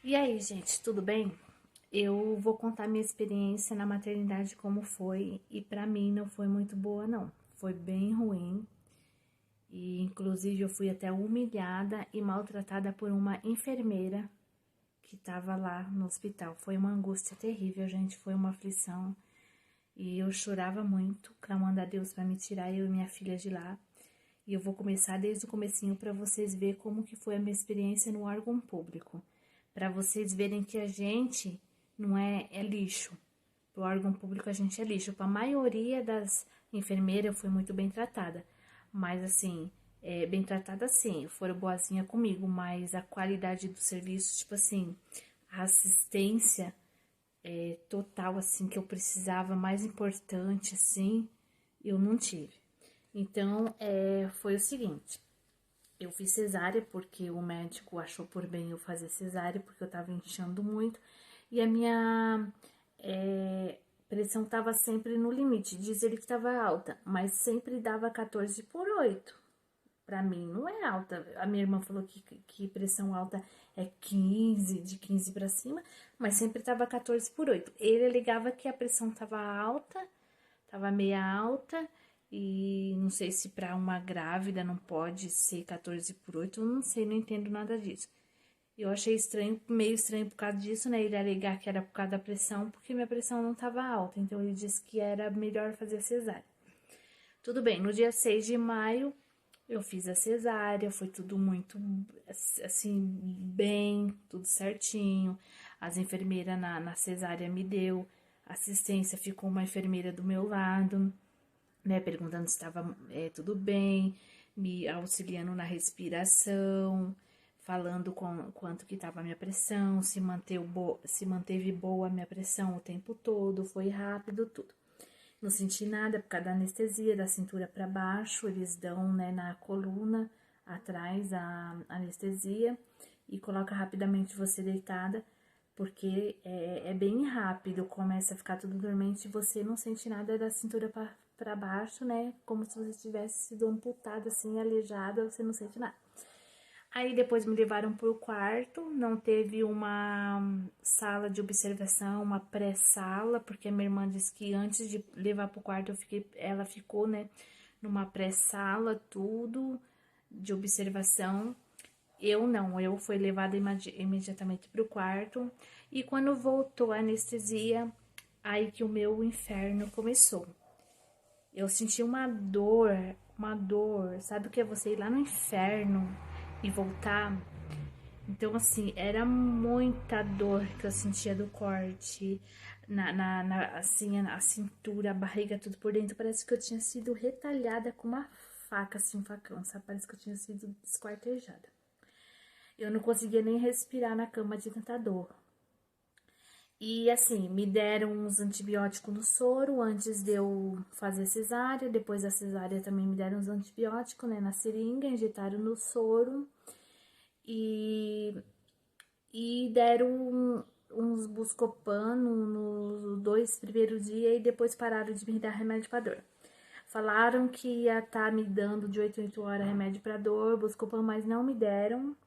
E aí, gente, tudo bem? Eu vou contar minha experiência na maternidade como foi, e pra mim não foi muito boa, não. Foi bem ruim, e inclusive eu fui até humilhada e maltratada por uma enfermeira que tava lá no hospital. Foi uma angústia terrível, gente, foi uma aflição, e eu chorava muito, clamando a Deus pra me tirar eu e minha filha de lá. E eu vou começar desde o comecinho para vocês verem como que foi a minha experiência no órgão público. Para vocês verem que a gente não é lixo. Para o órgão público a gente é lixo. Para a maioria das enfermeiras eu fui muito bem tratada. Mas assim, bem tratada sim, foram boazinha comigo, mas a qualidade do serviço, tipo assim, a assistência total assim que eu precisava, mais importante assim, eu não tive. Então, foi o seguinte, eu fiz cesárea porque o médico achou por bem eu fazer cesárea, porque eu tava inchando muito, e a minha pressão tava sempre no limite, diz ele que tava alta, mas sempre dava 14/8. Pra mim não é alta. A minha irmã falou que pressão alta é 15, de 15 pra cima, mas sempre tava 14/8. Ele alegava que a pressão tava alta, tava meia alta, e não sei se para uma grávida não pode ser 14/8, eu não sei, não entendo nada disso. Eu achei estranho, meio estranho por causa disso, né? Ele alegar que era por causa da pressão, porque minha pressão não estava alta, então ele disse que era melhor fazer cesárea. Tudo bem, no dia 6 de maio eu fiz a cesárea, foi tudo muito assim, bem, tudo certinho. As enfermeiras na cesárea me deu assistência, ficou uma enfermeira do meu lado, né, perguntando se estava tudo bem, me auxiliando na respiração, falando quanto que estava a minha pressão, se manteve boa a minha pressão o tempo todo, foi rápido, tudo. Não senti nada por causa da anestesia, da cintura para baixo, eles dão, né, na coluna atrás a anestesia e coloca rapidamente você deitada, porque é bem rápido, começa a ficar tudo dormente e você não sente nada da cintura para baixo, né? Como se você tivesse sido amputada, assim, aleijada, você não sente nada. Aí depois me levaram pro quarto, não teve uma sala de observação, uma pré-sala, porque a minha irmã disse que antes de levar pro quarto ela ficou, né, numa pré-sala, tudo de observação. Eu não, eu fui levada imediatamente pro quarto, e quando voltou a anestesia, aí que o meu inferno começou. Eu senti uma dor, sabe o que é você ir lá no inferno e voltar? Então, assim, era muita dor que eu sentia do corte, assim, a cintura, a barriga, tudo por dentro. Parece que eu tinha sido retalhada com uma faca, assim, um facão, sabe? Parece que eu tinha sido esquartejada. Eu não conseguia nem respirar na cama de tanta dor. E assim, me deram uns antibióticos no soro antes de eu fazer cesárea. Depois da cesárea também me deram uns antibióticos, né, na seringa, injetaram no soro. E, e deram uns Buscopan nos 2 primeiros dias e depois pararam de me dar remédio para dor. Falaram que ia estar me dando de 8 em 8 horas remédio para dor, Buscopan, mas não me deram.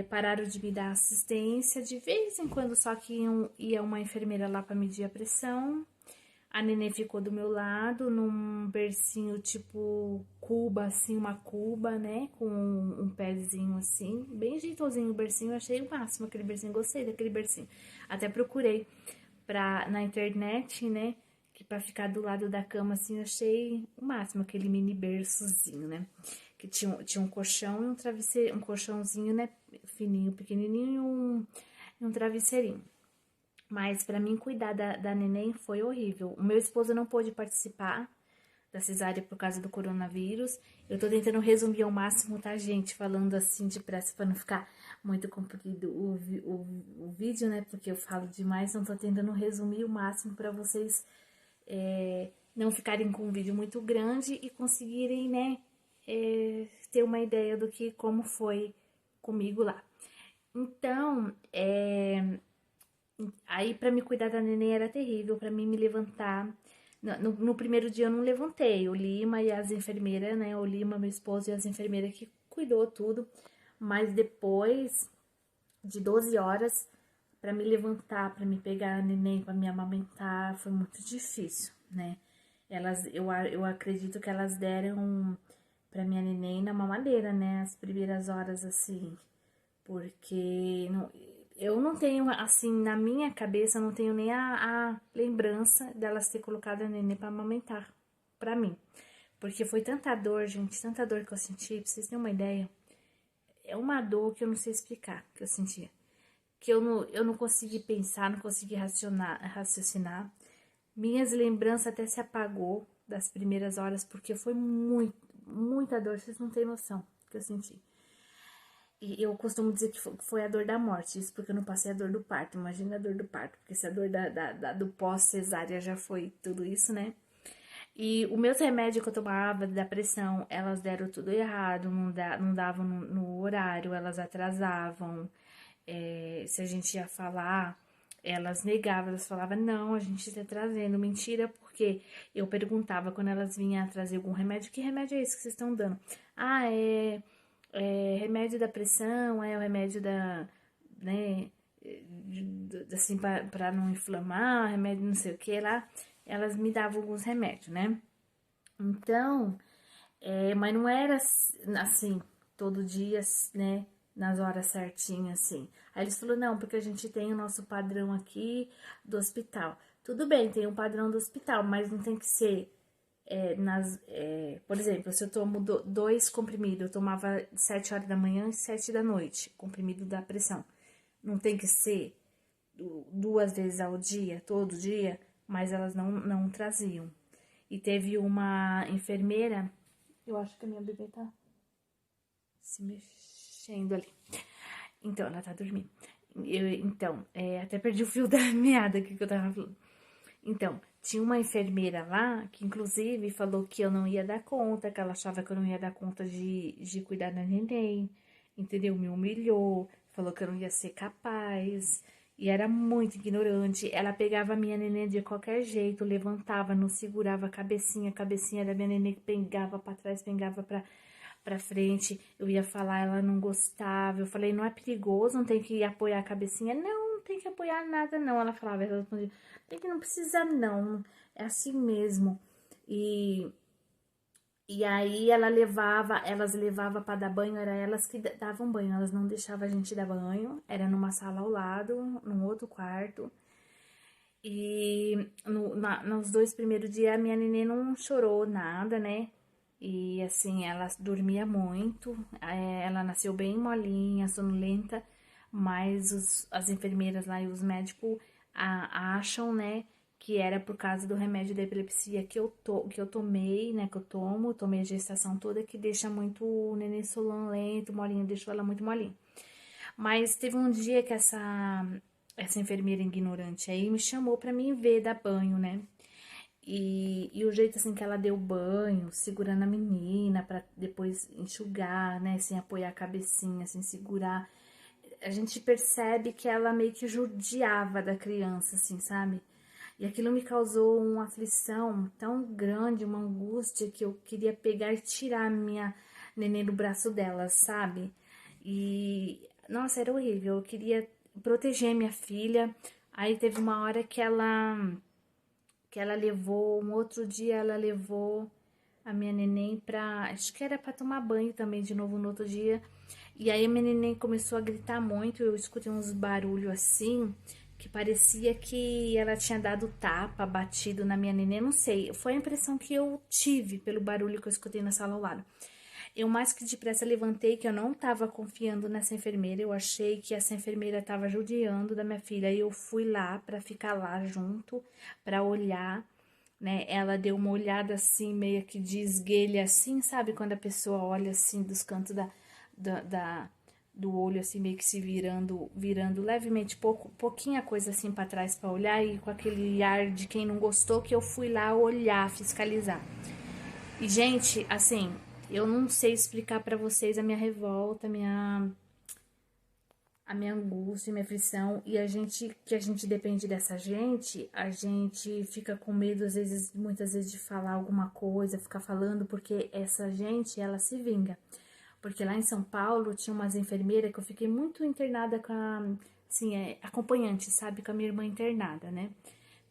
Pararam de me dar assistência de vez em quando, só que ia uma enfermeira lá para medir a pressão. A neném ficou do meu lado, num bercinho tipo cuba, assim, uma cuba, né? Com um pezinho assim, bem jeitosinho o bercinho. Eu achei o máximo aquele bercinho, gostei daquele bercinho. Até procurei na internet, né? Que pra ficar do lado da cama, assim, eu achei o máximo aquele mini berçozinho, né? Que tinha um colchão e um travesseiro, um colchãozinho, né? Fininho, pequenininho e um travesseirinho. Mas pra mim cuidar da neném foi horrível. O meu esposo não pôde participar da cesárea por causa do coronavírus. Eu tô tentando resumir ao máximo, tá, gente? Falando assim depressa pra não ficar muito comprido o vídeo, né? Porque eu falo demais, então tô tentando resumir o máximo pra vocês não ficarem com um vídeo muito grande e conseguirem, né, ter uma ideia do que como foi comigo lá. Então, aí para me cuidar da neném era terrível, para mim me levantar. No primeiro dia eu não levantei, o Lima e as enfermeiras, né? O Lima, meu esposo e as enfermeiras que cuidou tudo. Mas depois de 12 horas para me levantar, para me pegar a neném, para me amamentar, foi muito difícil, né? Eu acredito que elas deram para minha neném na mamadeira, né? As primeiras horas, assim, porque eu não tenho, assim, na minha cabeça, eu não tenho nem a lembrança delas ter colocado a neném para amamentar para mim. Porque foi tanta dor, gente, tanta dor que eu senti, pra vocês terem uma ideia. É uma dor que eu não sei explicar, que eu sentia. Que eu não consegui pensar, não consegui raciocinar. Minhas lembranças até se apagou das primeiras horas, porque foi muita dor, vocês não têm noção que eu senti. E eu costumo dizer que foi a dor da morte, isso porque eu não passei a dor do parto. Imagina a dor do parto, porque se a dor do pós-cesárea já foi tudo isso, né? E os meus remédios que eu tomava da pressão, elas deram tudo errado, não davam no horário, elas atrasavam. Se a gente ia falar, elas negavam, elas falavam, não, a gente está trazendo. Mentira, porque eu perguntava quando elas vinham trazer algum remédio, que remédio é esse que vocês estão dando? Ah, é remédio da pressão, é o remédio né, assim, para não inflamar, remédio não sei o que lá. Elas me davam alguns remédios, né? Então, mas não era assim, todo dia, né? Nas horas certinhas, assim. Aí eles falaram, não, porque a gente tem o nosso padrão aqui do hospital. Tudo bem, tem um padrão do hospital, mas não tem que ser por exemplo, se eu tomo 2 comprimidos, eu tomava 7 horas da manhã e 7 da noite, comprimido da pressão. Não tem que ser 2 vezes ao dia, todo dia, mas elas não traziam. E teve uma enfermeira, eu acho que a minha bebê tá se mexendo ali. Então, ela tá dormindo. Então, até perdi o fio da meada que eu tava falando. Então, tinha uma enfermeira lá que, inclusive, falou que eu não ia dar conta, que ela achava que eu não ia dar conta de cuidar da neném, entendeu? Me humilhou, falou que eu não ia ser capaz. E era muito ignorante. Ela pegava a minha neném de qualquer jeito, levantava, não segurava a cabecinha da minha neném que pegava pra trás, pegava pra frente. Eu ia falar, ela não gostava. Eu falei, não é perigoso, não tem que apoiar a cabecinha? Não tem que apoiar nada, não. Ela falava, ela respondia, tem que não precisa, não. É assim mesmo. E aí elas levavam para dar banho, era elas que davam banho, elas não deixavam a gente dar banho, era numa sala ao lado, num outro quarto. E nos 2 primeiros dias a minha neném não chorou nada, né? E assim, ela dormia muito, ela nasceu bem molinha, sonolenta, mas as enfermeiras lá e os médicos acham, né, que era por causa do remédio da epilepsia que eu tomei, né, que eu tomei a gestação toda, que deixa muito o neném sonolento, molinho, deixou ela muito molinha. Mas teve um dia que essa enfermeira ignorante aí me chamou pra mim ver dar banho, né? E o jeito assim que ela deu banho, segurando a menina pra depois enxugar, né? Sem apoiar a cabecinha, sem segurar. A gente percebe que ela meio que judiava da criança, assim, sabe? E aquilo me causou uma aflição tão grande, uma angústia, que eu queria pegar e tirar a minha neném do braço dela, sabe? E, nossa, era horrível. Eu queria proteger minha filha. Aí teve uma hora que ela levou, um outro dia ela levou a minha neném pra, acho que era pra tomar banho também de novo no outro dia. E aí a minha neném começou a gritar muito, eu escutei uns barulhos assim, que parecia que ela tinha dado tapa, batido na minha neném, não sei. Foi a impressão que eu tive pelo barulho que eu escutei na sala ao lado. Eu mais que depressa levantei, que eu não estava confiando nessa enfermeira, eu achei que essa enfermeira estava judiando da minha filha, e eu fui lá para ficar lá junto, para olhar, né? Ela deu uma olhada assim, meio que de esguelha assim, sabe? Quando a pessoa olha assim dos cantos do olho, assim, meio que se virando levemente, pouquinha coisa assim para trás para olhar, e com aquele ar de quem não gostou, que eu fui lá olhar, fiscalizar. E, gente, assim, eu não sei explicar pra vocês a minha revolta, a minha angústia, a minha aflição. E que a gente depende dessa gente, a gente fica com medo, às vezes, muitas vezes, de falar alguma coisa, ficar falando, porque essa gente, ela se vinga. Porque lá em São Paulo tinha umas enfermeiras que eu fiquei muito internada com a, assim, acompanhante, sabe? Com a minha irmã internada, né?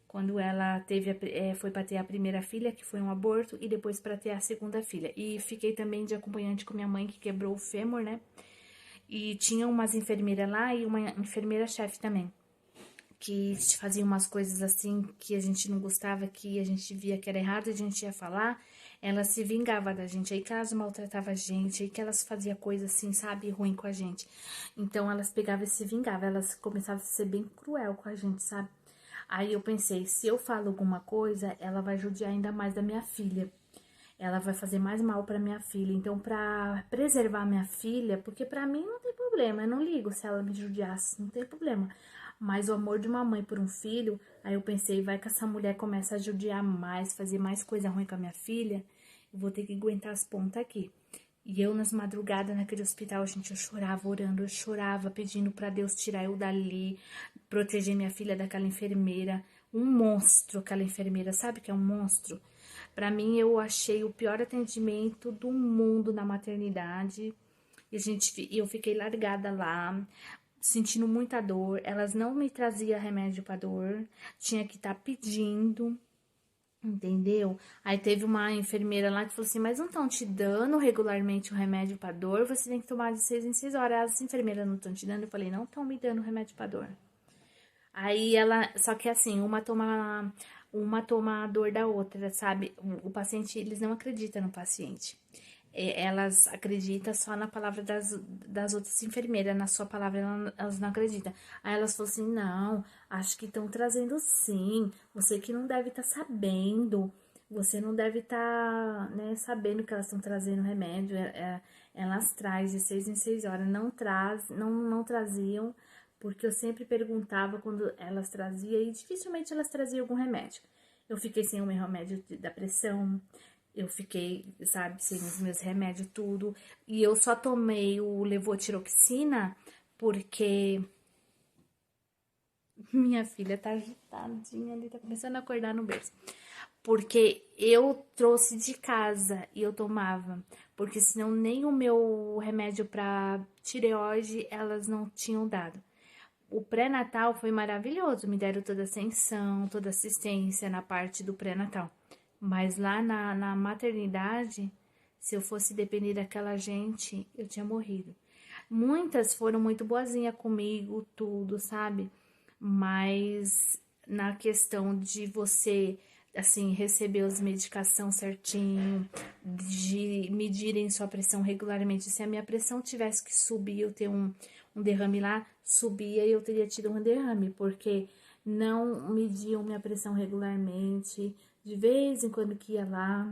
Quando ela teve, foi para ter a primeira filha, que foi um aborto, e depois para ter a segunda filha. E fiquei também de acompanhante com minha mãe, que quebrou o fêmur, né? E tinha umas enfermeiras lá e uma enfermeira-chefe também, que fazia umas coisas assim que a gente não gostava, que a gente via que era errado, a gente ia falar, ela se vingava da gente, aí que elas maltratavam a gente, aí que elas faziam coisa assim, sabe, ruim com a gente. Então elas pegavam e se vingavam, elas começavam a ser bem cruel com a gente, sabe? Aí eu pensei, se eu falo alguma coisa, ela vai judiar ainda mais da minha filha. Ela vai fazer mais mal para minha filha. Então, para preservar minha filha, porque para mim não tem problema, eu não ligo se ela me judiasse, não tem problema. Mas o amor de uma mãe por um filho, aí eu pensei, vai que essa mulher começa a judiar mais, fazer mais coisa ruim com a minha filha, eu vou ter que aguentar as pontas aqui. E eu, nas madrugadas, naquele hospital, gente, eu chorava orando, eu chorava pedindo para Deus tirar eu dali, proteger minha filha daquela enfermeira. Um monstro, aquela enfermeira, sabe que é um monstro? Para mim, eu achei o pior atendimento do mundo na maternidade. Eu fiquei largada lá, sentindo muita dor. Elas não me traziam remédio para dor, tinha que estar pedindo. Entendeu? Aí teve uma enfermeira lá que falou assim, mas não estão te dando regularmente o remédio pra dor? Você tem que tomar de 6 em 6 horas. As enfermeiras não estão te dando? Eu falei, não estão me dando remédio pra dor. Aí ela, só que assim, uma toma a dor da outra, sabe? O paciente, eles não acreditam no paciente. Elas acreditam só na palavra das outras enfermeiras, na sua palavra elas não acreditam. Aí elas falaram assim, não, acho que estão trazendo sim, você que não deve estar sabendo, você não deve estar, né, sabendo que elas estão trazendo remédio, elas trazem de 6 em 6 horas, não traziam, porque eu sempre perguntava quando elas traziam, e dificilmente elas traziam algum remédio. Eu fiquei sem o meu remédio da pressão, eu fiquei, sabe, sem os meus remédios, tudo. E eu só tomei o levotiroxina porque minha filha tá agitadinha ali, tá começando a acordar no berço. Porque eu trouxe de casa e eu tomava. Porque senão nem o meu remédio pra tireoide elas não tinham dado. O pré-natal foi maravilhoso, me deram toda a atenção, toda a assistência na parte do pré-natal. Mas lá na maternidade, se eu fosse depender daquela gente, eu tinha morrido. Muitas foram muito boazinhas comigo, tudo, sabe? Mas na questão de você, assim, receber as medicação certinho, de medirem sua pressão regularmente. Se a minha pressão tivesse que subir, eu ter um derrame lá, subia e eu teria tido um derrame, porque não mediam minha pressão regularmente, de vez em quando que ia lá.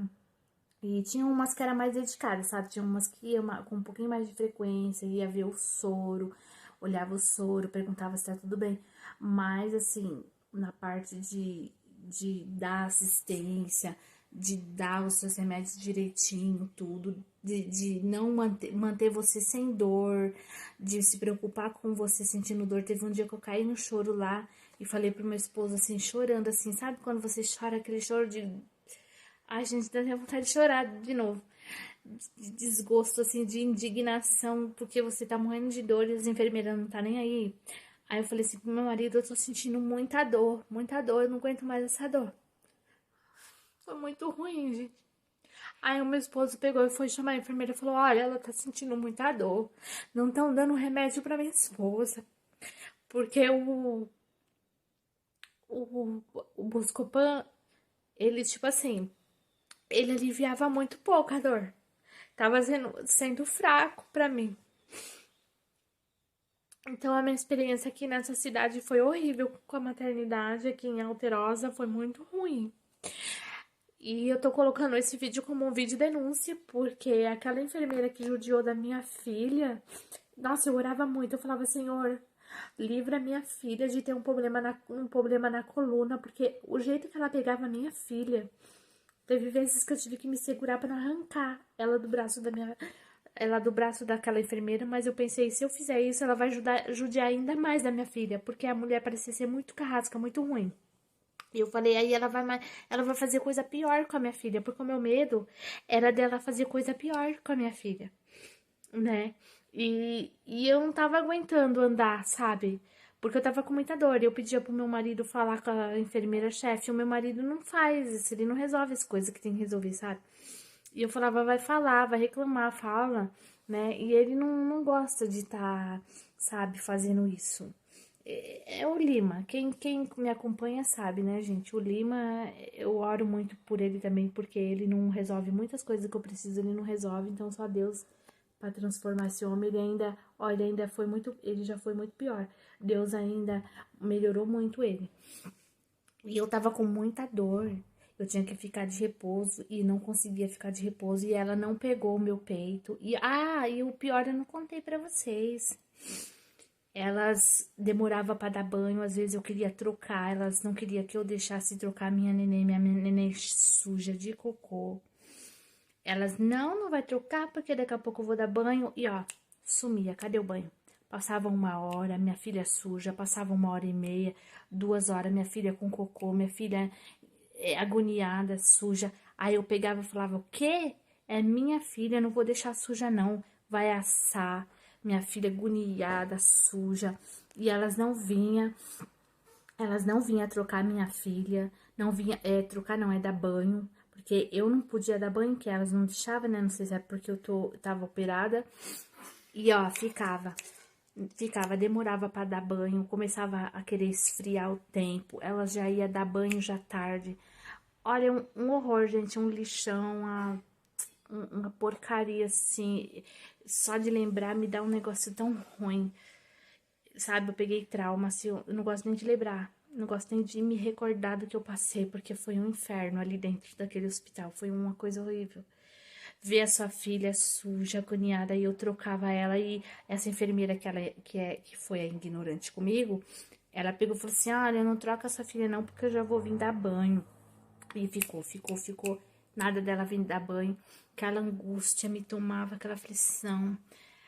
E tinha umas que era mais dedicadas, sabe? Tinha umas que ia com um pouquinho mais de frequência, ia ver o soro, olhava o soro, perguntava se tá tudo bem. Mas, assim, na parte de dar assistência, de dar os seus remédios direitinho, tudo, de não manter você sem dor, de se preocupar com você sentindo dor. Teve um dia que eu caí no choro lá e falei pro meu esposo, assim, chorando, assim, sabe quando você chora aquele choro de... Ai, gente, dá até vontade de chorar de novo. De desgosto, assim, de indignação, porque você tá morrendo de dor e as enfermeiras não tá nem aí. Aí eu falei assim pro meu marido, eu tô sentindo muita dor, eu não aguento mais essa dor. Foi muito ruim, gente. Aí o meu esposo pegou e foi chamar a enfermeira e falou, olha, ela tá sentindo muita dor. Não estão dando remédio pra minha esposa. Porque o, o Buscopan, ele, tipo assim, ele aliviava muito pouco a dor. Tava sendo fraco pra mim. Então a minha experiência aqui nessa cidade foi horrível com a maternidade aqui em Alterosa, foi muito ruim. E eu tô colocando esse vídeo como um vídeo denúncia, porque aquela enfermeira que judiou da minha filha, nossa, eu orava muito, eu falava, Senhor, livra minha filha de ter um problema na coluna, porque o jeito que ela pegava a minha filha, teve vezes que eu tive que me segurar para não arrancar ela do braço daquela enfermeira, mas eu pensei, se eu fizer isso, ela vai judiar ainda mais da minha filha, porque a mulher parecia ser muito carrasca, muito ruim. E eu falei, aí ela vai fazer coisa pior com a minha filha, porque o meu medo era dela fazer coisa pior com a minha filha. né? E eu não tava aguentando andar, sabe? Porque eu tava com muita dor. Eu pedia pro meu marido falar com a enfermeira-chefe. E o meu marido não faz isso, ele não resolve as coisas que tem que resolver, sabe? E eu falava, vai falar, vai reclamar, fala, né? E ele não gosta de estar, sabe, fazendo isso. É o Lima. Quem me acompanha sabe, né, gente? O Lima, eu oro muito por ele também, porque ele não resolve muitas coisas que eu preciso, ele não resolve, então só Deus para transformar esse homem. Ele ainda, ó, ele ainda foi muito, ele já foi muito pior. Deus ainda melhorou muito ele. E eu tava com muita dor. Eu tinha que ficar de repouso e não conseguia ficar de repouso e ela não pegou o meu peito. E o pior eu não contei pra vocês. Elas demoravam para dar banho, às vezes eu queria trocar, elas não queriam que eu deixasse trocar minha neném suja de cocô. Elas, não vai trocar porque daqui a pouco eu vou dar banho. E ó, sumia, cadê o banho? Passava 1 hora, minha filha suja, passava 1 hora e meia, 2 horas, minha filha com cocô, minha filha agoniada, suja. Aí eu pegava e falava, o quê? É minha filha, não vou deixar suja não, vai assar. Minha filha agoniada, suja. E elas não vinham trocar minha filha, não vinha, trocar não, é dar banho, porque eu não podia dar banho, que elas não deixavam, né, não sei se é porque tava operada, e ó, demorava pra dar banho, começava a querer esfriar o tempo, elas já ia dar banho já tarde, olha, um horror, gente, um lixão, uma porcaria, assim, só de lembrar me dá um negócio tão ruim, sabe, eu peguei trauma, assim, eu não gosto nem de lembrar, não gosto nem de me recordar do que eu passei, porque foi um inferno ali dentro daquele hospital, foi uma coisa horrível. Ver a sua filha suja, agoniada, e eu trocava ela, e essa enfermeira que foi a ignorante comigo, ela pegou e falou assim, olha, não troca essa filha não, porque eu já vou vir dar banho. E ficou, nada dela vir dar banho, aquela angústia me tomava, aquela aflição,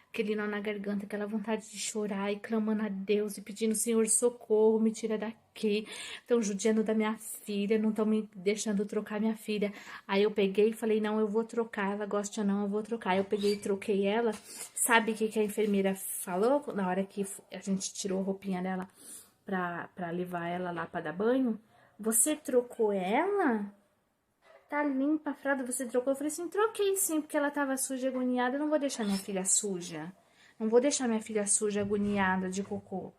aquele nó na garganta, aquela vontade de chorar e clamando a Deus e pedindo, Senhor, socorro, me tira daqui. Estão judiando da minha filha, não estão me deixando trocar minha filha. Aí eu peguei e falei, não, eu vou trocar, ela gosta ou não, eu vou trocar. Aí eu peguei e troquei ela. Sabe o que a enfermeira falou na hora que a gente tirou a roupinha dela pra levar ela lá pra dar banho? Você trocou ela? Tá limpa a fralda, você trocou? Eu falei assim, troquei sim, porque ela tava suja, agoniada. Eu não vou deixar minha filha suja. Não vou deixar minha filha suja, agoniada de cocô.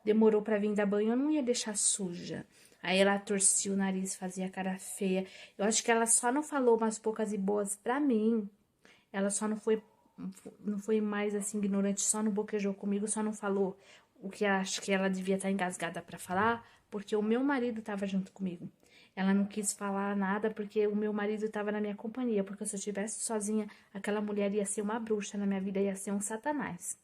Demorou pra vir dar banho, eu não ia deixar suja. Aí ela torcia o nariz, fazia cara feia. Eu acho que ela só não falou umas poucas e boas pra mim. Ela só não foi mais assim ignorante, só não boquejou comigo, só não falou o que acho que ela devia estar engasgada pra falar, porque o meu marido tava junto comigo. Ela não quis falar nada porque o meu marido estava na minha companhia, porque se eu estivesse sozinha, aquela mulher ia ser uma bruxa na minha vida, ia ser um satanás.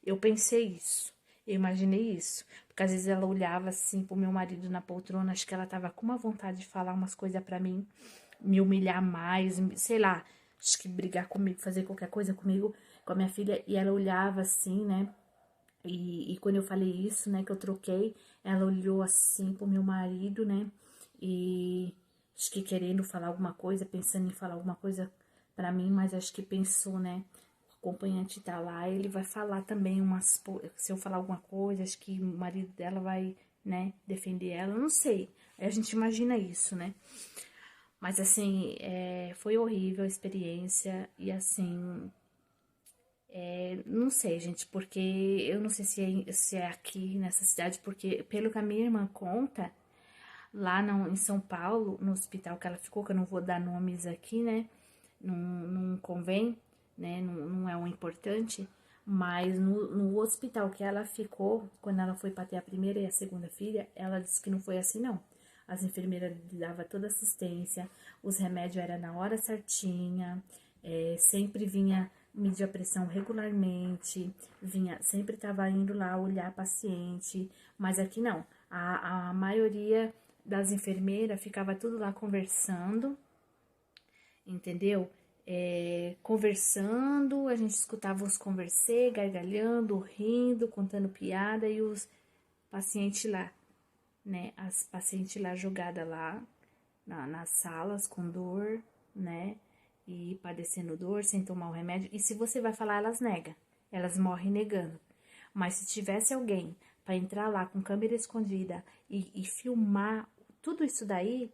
Eu pensei isso, eu imaginei isso, porque às vezes ela olhava assim pro meu marido na poltrona, acho que ela tava com uma vontade de falar umas coisas pra mim, me humilhar mais, sei lá, acho que brigar comigo, fazer qualquer coisa comigo, com a minha filha, e ela olhava assim, né? E quando eu falei isso, né, que eu troquei, ela olhou assim pro meu marido, né? E acho que querendo falar alguma coisa, pensando em falar alguma coisa pra mim, mas acho que pensou, né? O acompanhante tá lá, ele vai falar também se eu falar alguma coisa, acho que o marido dela vai, né, defender ela, não sei. Aí a gente imagina isso, né? Mas assim, foi horrível a experiência e assim, não sei, gente, porque eu não sei se é aqui nessa cidade, porque pelo que a minha irmã conta, lá em São Paulo, no hospital que ela ficou, que eu não vou dar nomes aqui, né? Não convém, né? Não é o importante. Mas no hospital que ela ficou, quando ela foi para ter a primeira e a segunda filha, ela disse que não foi assim, não. As enfermeiras davam toda assistência, os remédios eram na hora certinha, sempre vinha medir a pressão regularmente, sempre estava indo lá olhar a paciente, mas aqui não. A maioria das enfermeiras ficava tudo lá conversando, entendeu? Conversando, a gente escutava os conversê, gargalhando, rindo, contando piada e os pacientes lá, né? As pacientes lá jogadas lá nas salas com dor, né? e padecendo dor, sem tomar o remédio. E se você vai falar, elas negam. Elas morrem negando. Mas se tivesse alguém para entrar lá com câmera escondida e filmar tudo isso daí,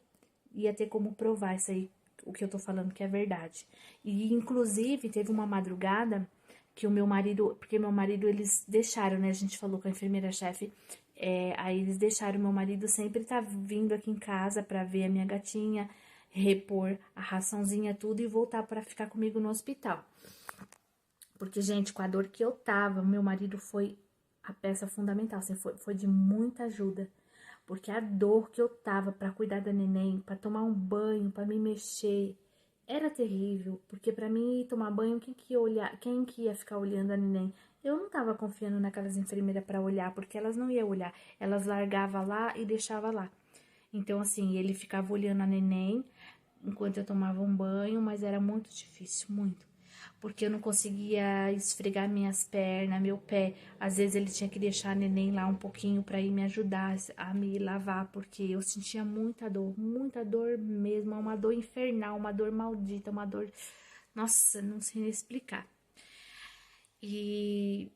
ia ter como provar isso aí, o que eu tô falando que é verdade. E, inclusive, teve uma madrugada que o meu marido, porque meu marido, eles deixaram, né, a gente falou com a enfermeira-chefe, aí eles deixaram, meu marido sempre tá vindo aqui em casa pra ver a minha gatinha, repor a raçãozinha, tudo, e voltar pra ficar comigo no hospital. Porque, gente, com a dor que eu tava, meu marido foi a peça fundamental, assim, foi de muita ajuda. Porque a dor que eu tava pra cuidar da neném, pra tomar um banho, pra me mexer, era terrível. Porque pra mim ir tomar banho, quem que ia ficar olhando a neném? Eu não tava confiando naquelas enfermeiras pra olhar, porque elas não iam olhar. Elas largavam lá e deixavam lá. Então, assim, ele ficava olhando a neném enquanto eu tomava um banho, mas era muito difícil, muito. Porque eu não conseguia esfregar minhas pernas, meu pé. Às vezes ele tinha que deixar a neném lá um pouquinho para ir me ajudar a me lavar, porque eu sentia muita dor mesmo, uma dor infernal, uma dor maldita, uma dor, nossa, não sei nem explicar. E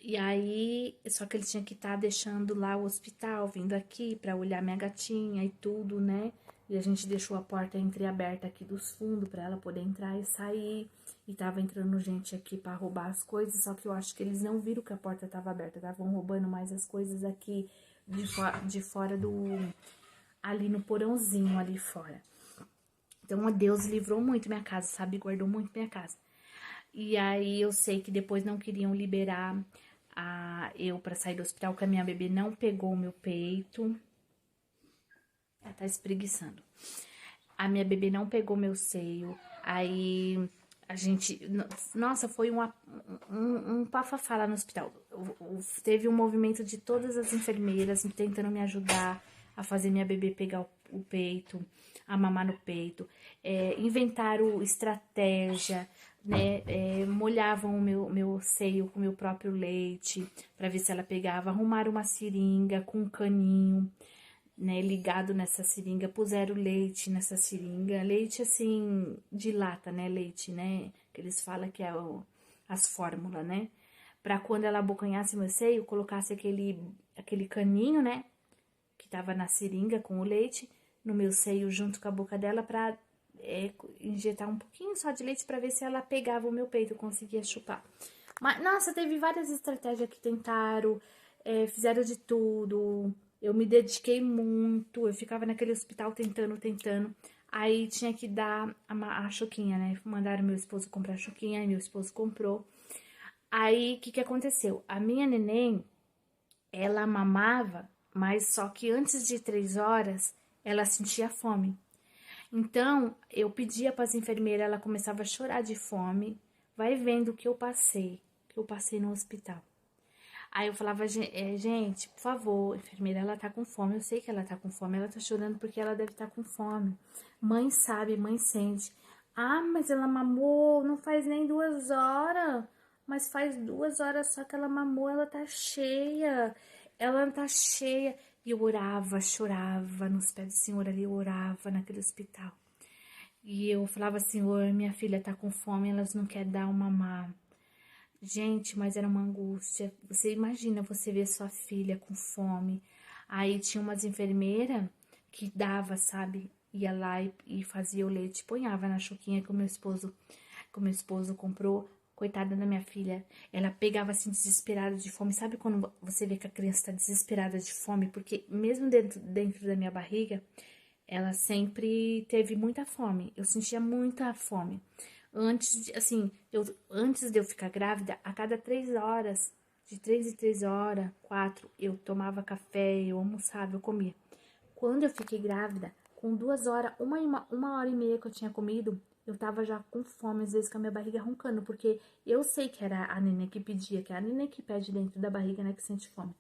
e aí, só que ele tinha que estar deixando lá o hospital, vindo aqui para olhar minha gatinha e tudo, né? E a gente deixou a porta entreaberta aqui dos fundos para ela poder entrar e sair. E tava entrando gente aqui para roubar as coisas, só que eu acho que eles não viram que a porta tava aberta, estavam roubando mais as coisas aqui de fora do, ali no porãozinho ali fora. Então, Deus livrou muito minha casa, sabe? Guardou muito minha casa. E aí eu sei que depois não queriam liberar eu pra sair do hospital, porque a minha bebê não pegou o meu peito. Ela tá espreguiçando. A minha bebê não pegou meu seio. Aí a gente. Nossa, foi um bafafá lá no hospital. Teve um movimento de todas as enfermeiras tentando me ajudar a fazer minha bebê pegar o peito, a mamar no peito. Inventaram estratégia, né? Molhavam o meu seio com o meu próprio leite para ver se ela pegava. Arrumaram uma seringa com um caninho, né, ligado nessa seringa, puseram leite nessa seringa, leite assim, de lata, né, leite, né, que eles falam que é as fórmulas, né, pra quando ela abocanhasse meu seio, colocasse aquele caninho, né, que tava na seringa com o leite, no meu seio junto com a boca dela pra injetar um pouquinho só de leite pra ver se ela pegava o meu peito, conseguia chupar. Mas, nossa, teve várias estratégias que tentaram, fizeram de tudo. Eu me dediquei muito, eu ficava naquele hospital tentando. Aí tinha que dar a choquinha, né? Mandaram meu esposo comprar a choquinha, aí meu esposo comprou. Aí, o que aconteceu? A minha neném, ela mamava, mas só que antes de 3 horas, ela sentia fome. Então, eu pedia para as enfermeiras, ela começava a chorar de fome. Vai vendo o que eu passei no hospital. Aí eu falava, gente, por favor, enfermeira, ela tá com fome. Eu sei que ela tá com fome, ela tá chorando porque ela deve estar com fome. Mãe sabe, mãe sente. Ah, mas ela mamou, não faz nem 2 horas. Mas faz 2 horas só que ela mamou, ela tá cheia. Ela tá cheia. E eu orava, chorava nos pés do Senhor ali, eu orava naquele hospital. E eu falava, Senhor, minha filha tá com fome, elas não querem dar uma mamar. Gente, mas era uma angústia. Você imagina você ver sua filha com fome. Aí tinha umas enfermeiras que dava, sabe? Ia lá e fazia o leite, ponhava na choquinha que o meu esposo comprou. Coitada da minha filha, ela pegava assim desesperada de fome. Sabe quando você vê que a criança tá desesperada de fome? Porque mesmo dentro da minha barriga, ela sempre teve muita fome. Eu sentia muita fome. Antes de eu ficar grávida, a cada 3 horas, de 3 em 3 horas, 4, eu tomava café, eu almoçava, eu comia. Quando eu fiquei grávida, com 2 horas, uma hora e meia que eu tinha comido, eu tava já com fome, às vezes com a minha barriga roncando, porque eu sei que era a neném que pedia, que é a neném que pede dentro da barriga, né, que sente fome.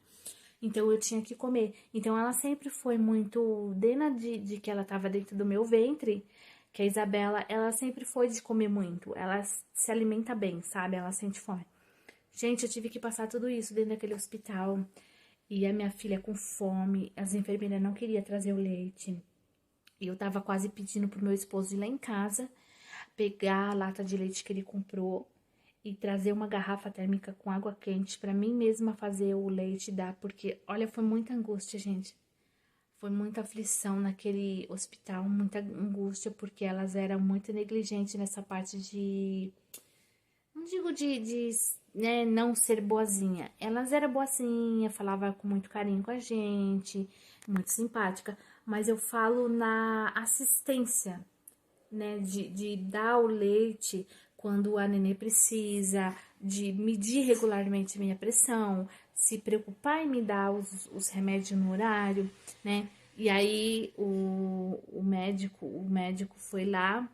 Então eu tinha que comer. Então ela sempre foi muito, desde de que ela tava dentro do meu ventre, que a Isabela, ela sempre foi de comer muito. Ela se alimenta bem, sabe? Ela sente fome. Gente, eu tive que passar tudo isso dentro daquele hospital. E a minha filha com fome, as enfermeiras não queriam trazer o leite. E eu tava quase pedindo pro meu esposo ir lá em casa, pegar a lata de leite que ele comprou e trazer uma garrafa térmica com água quente pra mim mesma fazer o leite e dar, porque, olha, foi muita angústia, gente. Foi muita aflição naquele hospital, muita angústia, porque elas eram muito negligentes nessa parte de, não digo né, não ser boazinha. Elas eram boazinha, falava com muito carinho com a gente, muito simpática, mas eu falo na assistência, né, de dar o leite quando a nenê precisa, de medir regularmente minha pressão, se preocupar em me dar os remédios no horário, né? E aí o médico foi lá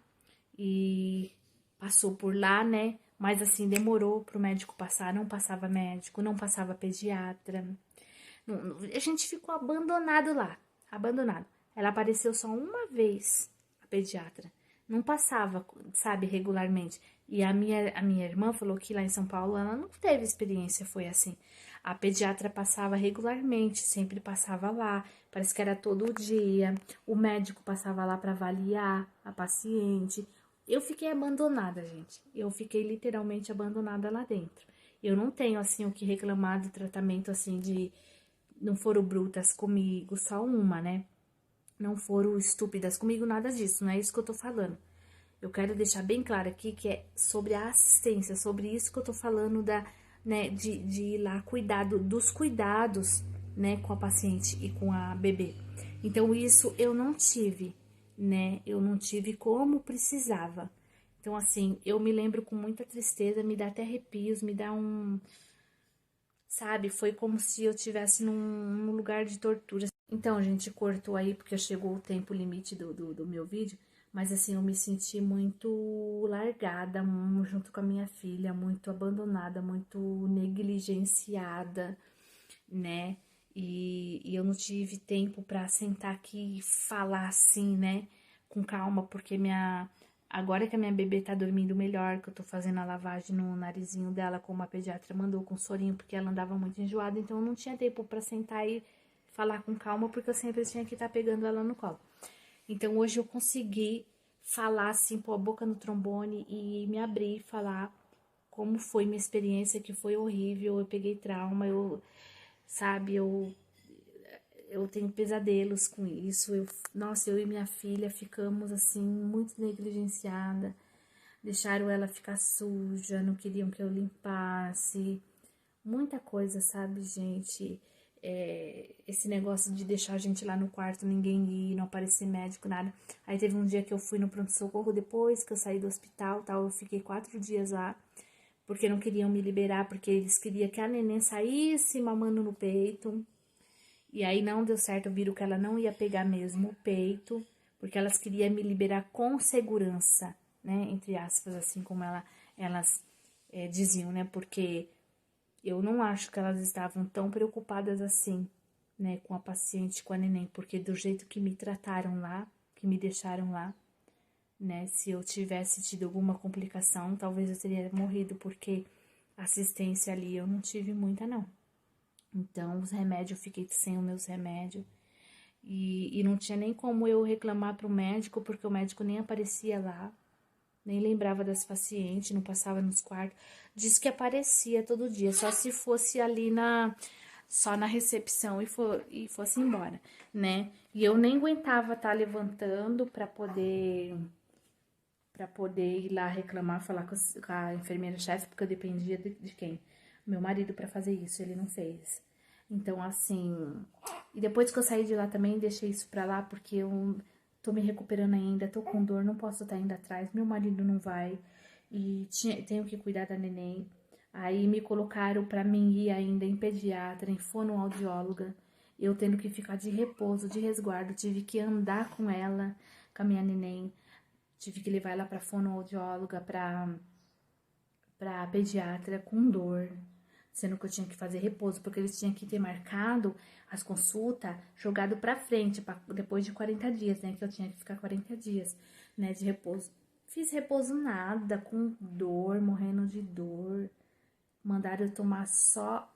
e passou por lá, né? Mas assim, demorou pro médico passar, não passava médico, não passava pediatra. A gente ficou abandonado lá, abandonado. Ela apareceu só uma vez, a pediatra. Não passava, sabe, regularmente. E a minha irmã falou que lá em São Paulo ela não teve experiência, foi assim. A pediatra passava regularmente, sempre passava lá, parece que era todo dia. O médico passava lá para avaliar a paciente. Eu fiquei abandonada, gente. Eu fiquei literalmente abandonada lá dentro. Eu não tenho, assim, o que reclamar do tratamento, assim, de não foram brutas comigo, só uma, né? Não foram estúpidas comigo, nada disso, não é isso que eu tô falando. Eu quero deixar bem claro aqui que é sobre a assistência, sobre isso que eu tô falando né, de ir lá dos cuidados, né, com a paciente e com a bebê. Então, isso eu não tive, né? Eu não tive como precisava. Então, assim, eu me lembro com muita tristeza, me dá até arrepios, me dá sabe? Foi como se eu tivesse num lugar de tortura. Então, gente, cortou aí porque chegou o tempo limite do meu vídeo. Mas assim, eu me senti muito largada, junto com a minha filha, muito abandonada, muito negligenciada, né? E eu não tive tempo pra sentar aqui e falar assim, né? Com calma, porque agora que a minha bebê tá dormindo melhor, que eu tô fazendo a lavagem no narizinho dela, como a pediatra mandou, com sorinho, porque ela andava muito enjoada, então eu não tinha tempo pra sentar e falar com calma, porque eu sempre tinha que estar pegando ela no colo. Então hoje eu consegui falar assim, pôr a boca no trombone e me abrir, falar como foi minha experiência, que foi horrível, eu peguei trauma, sabe, eu tenho pesadelos com isso. Nossa, eu e minha filha ficamos assim muito negligenciada. Deixaram ela ficar suja, não queriam que eu limpasse. Muita coisa, sabe, gente? Esse negócio de deixar a gente lá no quarto, ninguém ir, não aparecer médico, nada. Aí teve um dia que eu fui no pronto-socorro, depois que eu saí do hospital, tal, eu fiquei 4 dias lá, porque não queriam me liberar, porque eles queriam que a neném saísse mamando no peito. E aí não deu certo, viram que ela não ia pegar mesmo o peito, porque elas queriam me liberar com segurança, né? Entre aspas, assim como elas diziam, né? Porque eu não acho que elas estavam tão preocupadas assim, né? Com a paciente, com a neném, porque do jeito que me trataram lá, que me deixaram lá, né? Se eu tivesse tido alguma complicação, talvez eu teria morrido, porque assistência ali eu não tive muita, não. Então, os remédios, eu fiquei sem os meus remédios. E não tinha nem como eu reclamar pro médico, porque o médico nem aparecia lá, nem lembrava das pacientes, não passava nos quartos. Diz que aparecia todo dia, só se fosse ali só na recepção e fosse embora, né? E eu nem aguentava estar levantando para poder ir lá reclamar, falar com a enfermeira-chefe, porque eu dependia de quem? Meu marido para fazer isso, ele não fez. Então, assim, e depois que eu saí de lá também, deixei isso pra lá, porque eu tô me recuperando ainda, tô com dor, não posso estar indo atrás, meu marido não vai, e tenho que cuidar da neném. Aí me colocaram pra mim ir ainda em pediatra, em fonoaudióloga, eu tendo que ficar de repouso, de resguardo, tive que andar com ela, com a minha neném, tive que levar ela pra fonoaudióloga, pra pediatra com dor, sendo que eu tinha que fazer repouso, porque eles tinham que ter marcado as consultas jogado pra frente, depois de 40 dias, né, que eu tinha que ficar 40 dias, né, de repouso. Fiz repouso nada, com dor, morrendo de dor. Mandaram eu tomar só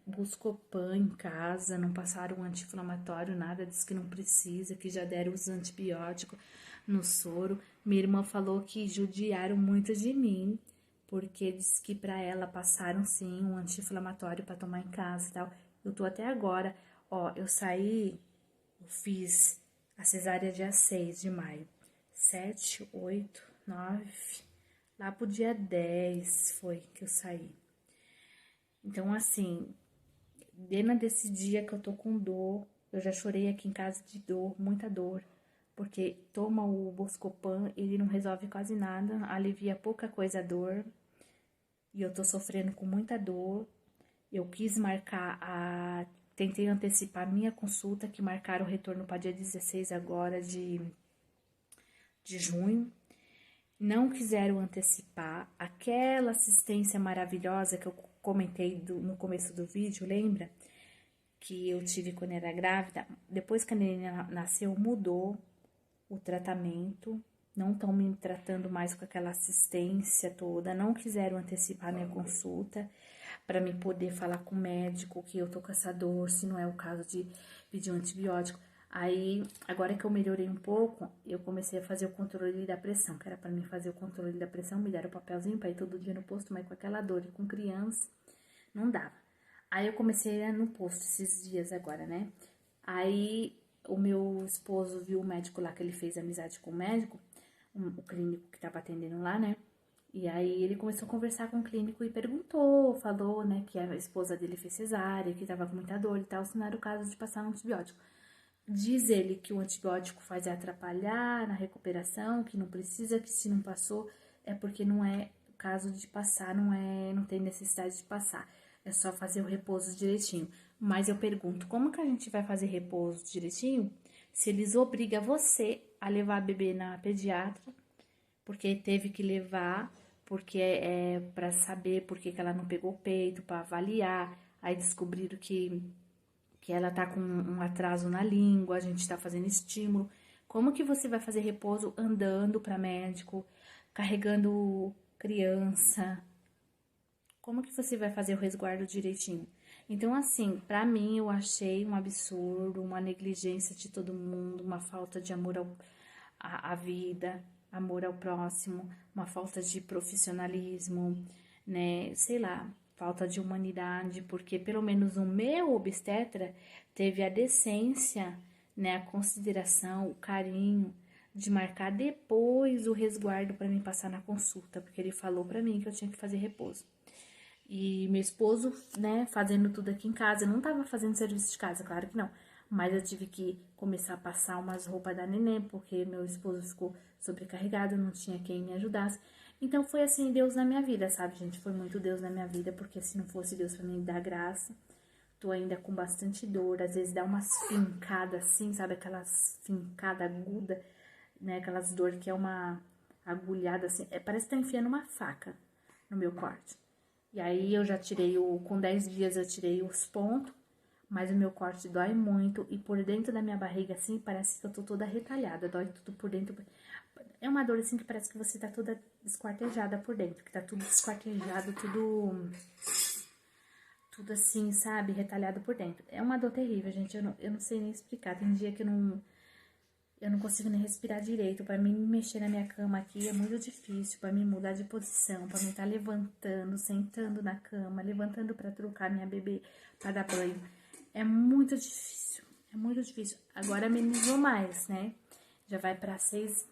Buscopan em casa, não passaram anti-inflamatório, nada, diz que não precisa, que já deram os antibióticos. no soro. Minha irmã falou que judiaram muito de mim, porque disse que pra ela passaram sim um anti-inflamatório pra tomar em casa e tal. Eu tô até agora, ó, eu fiz a cesárea dia 6 de maio. 7, 8, 9, lá pro dia 10 foi que eu saí. Então, assim, dentro desse dia que eu tô com dor, eu já chorei aqui em casa de dor, muita dor, porque toma o Buscopan, ele não resolve quase nada, alivia pouca coisa a dor, e eu tô sofrendo com muita dor. Eu quis tentei antecipar a minha consulta, que marcaram o retorno para dia 16 agora de junho. Não quiseram antecipar aquela assistência maravilhosa que eu comentei no começo do vídeo, lembra? Que eu tive quando era grávida. Depois que a neném nasceu, mudou o tratamento. Não estão me tratando mais com aquela assistência toda. Não quiseram antecipar minha consulta para me poder falar com o médico que eu tô com essa dor, se não é o caso de pedir um antibiótico. Aí, agora que eu melhorei um pouco, eu comecei a fazer o controle da pressão, que era para mim fazer o controle da pressão, me deram o papelzinho para ir todo dia no posto, mas com aquela dor e com criança, não dava. Aí eu comecei a ir no posto esses dias agora, né? Aí o meu esposo viu o médico lá, que ele fez amizade com o médico, o clínico que tava atendendo lá, né? E aí ele começou a conversar com o clínico e perguntou, falou, né, que a esposa dele fez cesárea, que tava com muita dor e tal, se não era o caso de passar um antibiótico. Diz ele que o antibiótico faz atrapalhar na recuperação, que não precisa, que se não passou é porque não é o caso de passar, não tem necessidade de passar. É só fazer o repouso direitinho. Mas eu pergunto, como que a gente vai fazer repouso direitinho se eles obrigam você a levar a bebê na pediatra, porque teve que levar, porque é para saber por que ela não pegou o peito, para avaliar, aí descobriram que ela tá com um atraso na língua, a gente tá fazendo estímulo. Como que você vai fazer repouso andando para médico, carregando criança? Como que você vai fazer o resguardo direitinho? Então, assim, pra mim eu achei um absurdo, uma negligência de todo mundo, uma falta de amor à vida, amor ao próximo, uma falta de profissionalismo, né? Sei lá, falta de humanidade, porque pelo menos o meu obstetra teve a decência, né, a consideração, o carinho de marcar depois o resguardo para mim passar na consulta, porque ele falou para mim que eu tinha que fazer repouso. E meu esposo, né, fazendo tudo aqui em casa, eu não tava fazendo serviço de casa, claro que não. Mas eu tive que começar a passar umas roupas da neném, porque meu esposo ficou sobrecarregado, não tinha quem me ajudasse. Então foi assim, Deus na minha vida, sabe, gente? Foi muito Deus na minha vida, porque se não fosse Deus pra mim dar graça, tô ainda com bastante dor, às vezes dá umas fincadas assim, sabe? Aquelas fincadas agudas, né? Aquelas dor que é uma agulhada assim, parece que tá enfiando uma faca no meu corte. E aí eu já tirei com 10 dias eu tirei os pontos, mas o meu corte dói muito e por dentro da minha barriga assim, parece que eu tô toda retalhada, dói tudo por dentro. É uma dor assim que parece que você tá toda esquartejada por dentro, que tá tudo esquartejado, tudo assim, sabe, retalhado por dentro. É uma dor terrível, gente, eu não sei nem explicar. Tem dia que eu não consigo nem respirar direito. Pra mim mexer na minha cama aqui é muito difícil. Pra mim mudar de posição, pra mim estar levantando, sentando na cama, levantando pra trocar minha bebê, pra dar banho. É muito difícil. É muito difícil. Agora amenizou mais, né? Já vai pra 6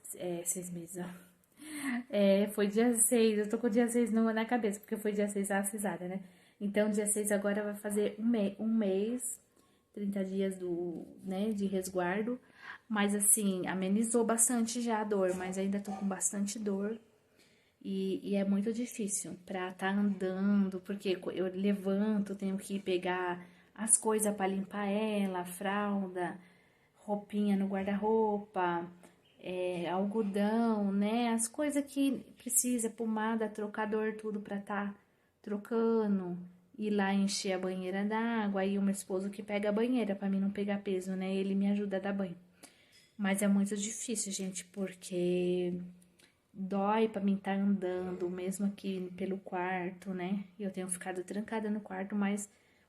meses, ó. Foi dia 6, eu tô com o dia 6 na cabeça, porque foi dia 6 a cesárea, né? Então, dia 6 agora vai fazer um mês, 30 dias né, de resguardo. Mas, assim, amenizou bastante já a dor, mas ainda tô com bastante dor. E é muito difícil pra tá andando, porque eu levanto, tenho que pegar as coisas pra limpar ela, a fralda, roupinha no guarda-roupa, algodão, né? As coisas que precisa, pomada, trocador, tudo pra tá trocando. Ir lá encher a banheira d'água, aí o meu esposo que pega a banheira pra mim não pegar peso, né? Ele me ajuda a dar banho. Mas é muito difícil, gente, porque dói pra mim estar andando, mesmo aqui pelo quarto, né? Eu tenho ficado trancada no quarto, mas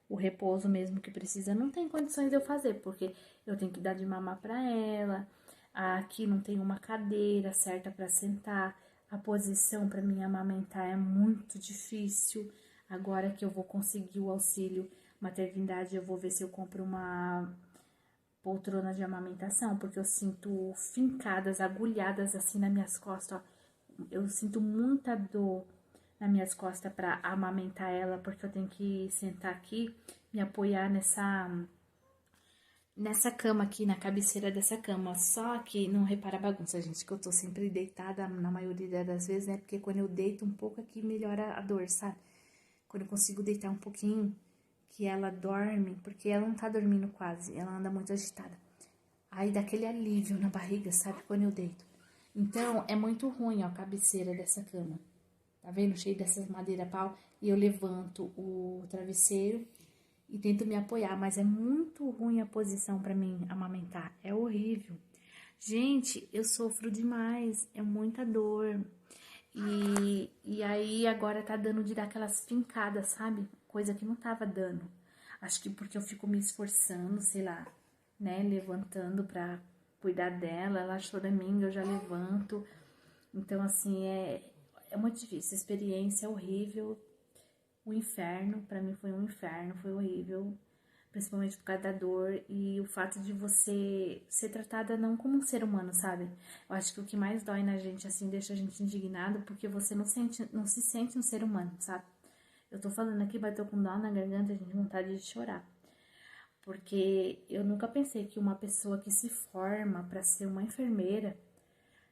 o repouso mesmo que precisa não tem condições de eu fazer, porque eu tenho que dar de mamar pra ela, Aqui não tem uma cadeira certa para sentar. A posição para mim amamentar é muito difícil. Agora que eu vou conseguir o auxílio maternidade, eu vou ver se eu compro uma poltrona de amamentação, porque eu sinto fincadas, agulhadas assim nas minhas costas, ó. Eu sinto muita dor nas minhas costas para amamentar ela, porque eu tenho que sentar aqui, me apoiar nessa cama aqui, na cabeceira dessa cama. Só que não repara a bagunça, gente, que eu tô sempre deitada na maioria das vezes, né? Porque quando eu deito um pouco aqui, melhora a dor, sabe? Quando eu consigo deitar um pouquinho, que ela dorme, porque ela não tá dormindo quase, ela anda muito agitada. Aí dá aquele alívio na barriga, sabe? Quando eu deito. Então, é muito ruim, ó, a cabeceira dessa cama. Tá vendo? Cheio dessas madeira pau. E eu levanto o travesseiro e tento me apoiar, mas é muito ruim a posição pra mim amamentar. É horrível. Gente, eu sofro demais, é muita dor. E aí agora tá dando de dar aquelas fincadas, sabe? Coisa que não tava dando. Acho que porque eu fico me esforçando, sei lá, né? Levantando pra cuidar dela. Ela choraminga, eu já levanto. Então, assim, é muito difícil. A experiência é horrível. O inferno, pra mim foi um inferno, foi horrível. Principalmente por causa da dor e o fato de você ser tratada não como um ser humano, sabe? Eu acho que o que mais dói na gente, assim, deixa a gente indignado porque você não se sente um ser humano, sabe? Eu tô falando aqui, bateu com dó na garganta, a gente vontade de chorar. Porque eu nunca pensei que uma pessoa que se forma pra ser uma enfermeira,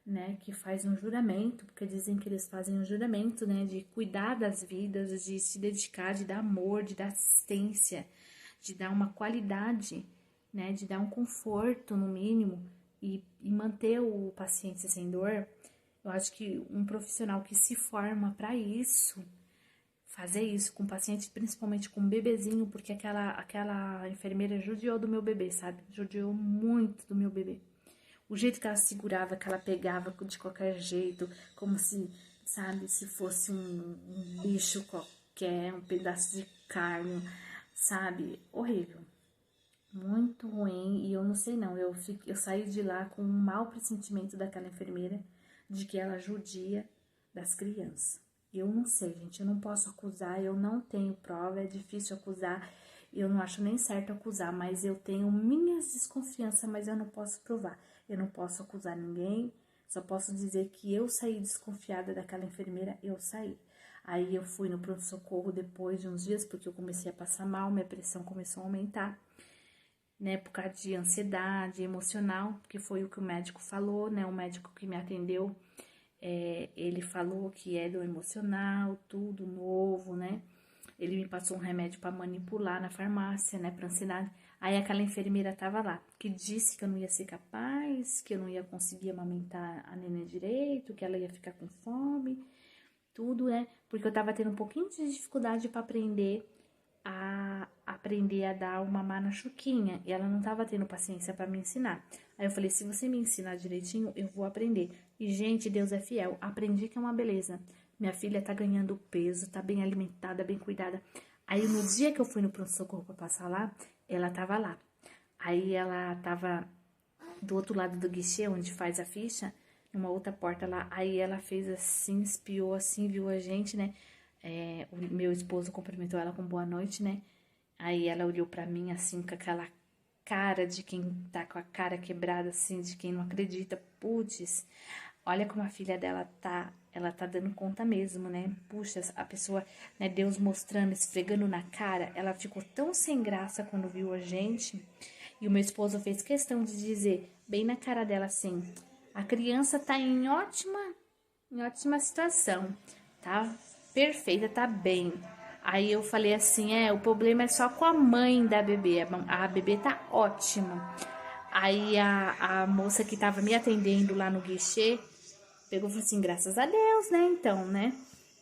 né, que faz um juramento, porque dizem que eles fazem um juramento, né, de cuidar das vidas, de se dedicar, de dar amor, de dar assistência, de dar uma qualidade, né, de dar um conforto no mínimo e manter o paciente sem dor. Eu acho que um profissional que se forma para isso, fazer isso com paciente, principalmente com um bebezinho, porque aquela enfermeira judiou do meu bebê, sabe? Judiou muito do meu bebê. O jeito que ela segurava, que ela pegava de qualquer jeito, como se, sabe, se fosse um bicho qualquer, um pedaço de carne, sabe? Horrível. Muito ruim. E eu não sei não, eu saí de lá com um mau pressentimento daquela enfermeira de que ela judia das crianças. Eu não sei, gente, eu não posso acusar, eu não tenho prova, é difícil acusar, eu não acho nem certo acusar, mas eu tenho minhas desconfianças, mas eu não posso provar. Eu não posso acusar ninguém, só posso dizer que eu saí desconfiada daquela enfermeira, eu saí. Aí eu fui no pronto-socorro depois de uns dias, porque eu comecei a passar mal, minha pressão começou a aumentar, né, por causa de ansiedade emocional, que foi o que o médico falou, né, o médico que me atendeu, ele falou que é do emocional, tudo novo, né, ele me passou um remédio para manipular na farmácia, né, para ansiedade. Aí aquela enfermeira tava lá, que disse que eu não ia ser capaz, que eu não ia conseguir amamentar a neném direito, que ela ia ficar com fome, tudo, né, porque eu tava tendo um pouquinho de dificuldade para aprender a dar uma mamar na chuquinha, e ela não tava tendo paciência para me ensinar. Aí eu falei, se você me ensinar direitinho, eu vou aprender. E, gente, Deus é fiel. Aprendi que é uma beleza. Minha filha tá ganhando peso, tá bem alimentada, bem cuidada. Aí, no dia que eu fui no pronto-socorro pra passar lá, ela tava lá. Aí, ela tava do outro lado do guichê, onde faz a ficha, numa outra porta lá. Aí, ela fez assim, espiou assim, viu a gente, né? O meu esposo cumprimentou ela com boa noite, né? Aí, ela olhou pra mim assim, com aquela cara de quem tá com a cara quebrada, assim, de quem não acredita. Putz, olha como a filha dela tá, ela tá dando conta mesmo, né? Puxa, a pessoa, né, Deus mostrando, esfregando na cara, ela ficou tão sem graça quando viu a gente. E o meu esposo fez questão de dizer, bem na cara dela assim, a criança tá em ótima situação, tá perfeita, tá bem. Aí eu falei assim, o problema é só com a mãe da bebê, a bebê tá ótima. Aí a moça que tava me atendendo lá no guichê, pegou e falou assim, graças a Deus, né, então, né?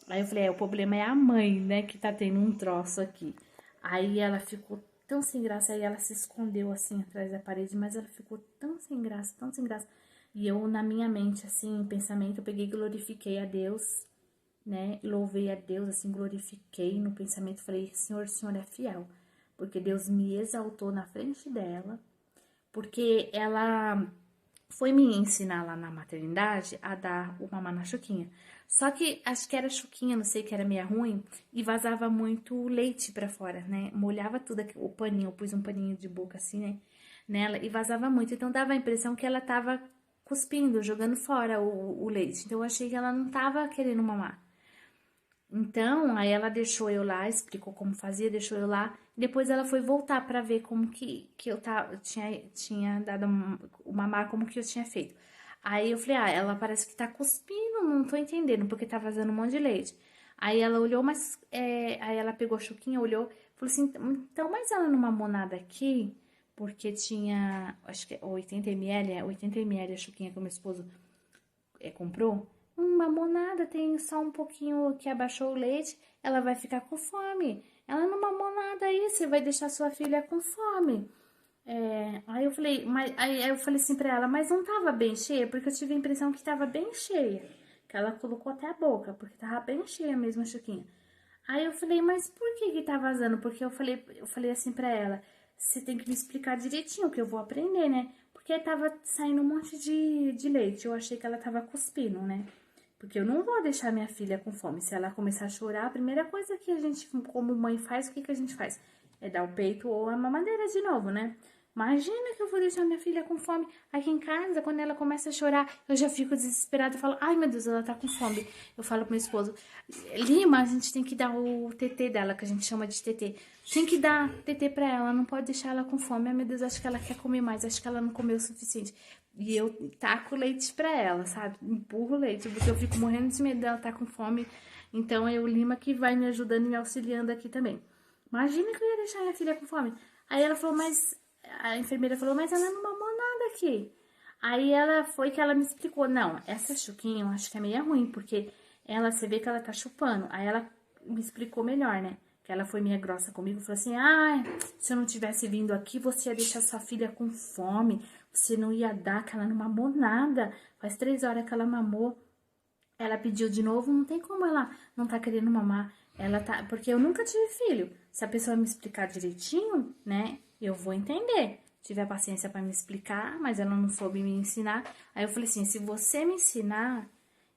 Aí eu falei, o problema é a mãe, né, que tá tendo um troço aqui. Aí ela ficou tão sem graça, aí ela se escondeu assim atrás da parede, mas ela ficou tão sem graça, tão sem graça. E eu, na minha mente, assim, em pensamento, eu peguei e glorifiquei a Deus, né? Louvei a Deus, assim, glorifiquei no pensamento, falei, Senhor, o Senhor é fiel, porque Deus me exaltou na frente dela, porque ela foi me ensinar lá na maternidade a dar o mamar na Chuquinha. Só que acho que era Chuquinha, não sei, que era meio ruim, e vazava muito leite pra fora, né? Molhava tudo, o paninho, eu pus um paninho de boca assim, né? Nela, e vazava muito. Então dava a impressão que ela tava cuspindo, jogando fora o leite. Então eu achei que ela não tava querendo mamar. Então, aí ela deixou eu lá, explicou como fazia, deixou eu lá. Depois ela foi voltar pra ver como que eu tinha dado o mamar, como que eu tinha feito. Aí eu falei, ah, ela parece que tá cuspindo, não tô entendendo, porque tá vazando um monte de leite. Aí ela olhou, mas, aí ela pegou a Chuquinha, olhou, falou assim, então, mas ela não mamou nada aqui? Porque tinha, acho que é 80 ml, 80 ml a Chuquinha que o meu esposo comprou, mamou nada, tem só um pouquinho que abaixou o leite, ela vai ficar com fome. Ela não mamou nada aí, você vai deixar sua filha com fome. Aí eu falei, aí eu falei assim pra ela, mas não tava bem cheia, porque eu tive a impressão que tava bem cheia. Que ela colocou até a boca, porque tava bem cheia mesmo a Chuquinha. Aí eu falei, mas por que que tá vazando? Porque eu falei assim pra ela, você tem que me explicar direitinho, que eu vou aprender, né? Porque tava saindo um monte de leite, eu achei que ela tava cuspindo, né? Porque eu não vou deixar minha filha com fome. Se ela começar a chorar, a primeira coisa que a gente, como mãe, faz, o que que a gente faz? É dar o peito ou a mamadeira de novo, né? Imagina que eu vou deixar minha filha com fome. Aqui em casa, quando ela começa a chorar, eu já fico desesperada. Eu falo, ai meu Deus, ela tá com fome. Eu falo pro meu esposo, Lima, a gente tem que dar o TT dela, que a gente chama de TT. Tem que dar TT pra ela, não pode deixar ela com fome. Ai meu Deus, acho que ela quer comer mais, acho que ela não comeu o suficiente. E eu taco leite pra ela, sabe? Empurro o leite, porque eu fico morrendo de medo dela estar com fome. Então é o Lima que vai me ajudando e me auxiliando aqui também. Imagina que eu ia deixar minha filha com fome. Aí ela falou, mas a enfermeira falou, mas ela não mamou nada aqui. Aí ela foi que ela me explicou, não, essa Chuquinha eu acho que é meio ruim, porque ela, você vê que ela tá chupando. Aí ela me explicou melhor, né? Que ela foi meia grossa comigo, falou assim, ah, se eu não tivesse vindo aqui, você ia deixar sua filha com fome, você não ia dar, que ela não mamou nada. Faz 3 horas que ela mamou. Ela pediu de novo, não tem como ela não tá querendo mamar. Ela tá, porque eu nunca tive filho. Se a pessoa me explicar direitinho, né, eu vou entender. Tive a paciência para me explicar, mas ela não soube me ensinar. Aí eu falei assim, se você me ensinar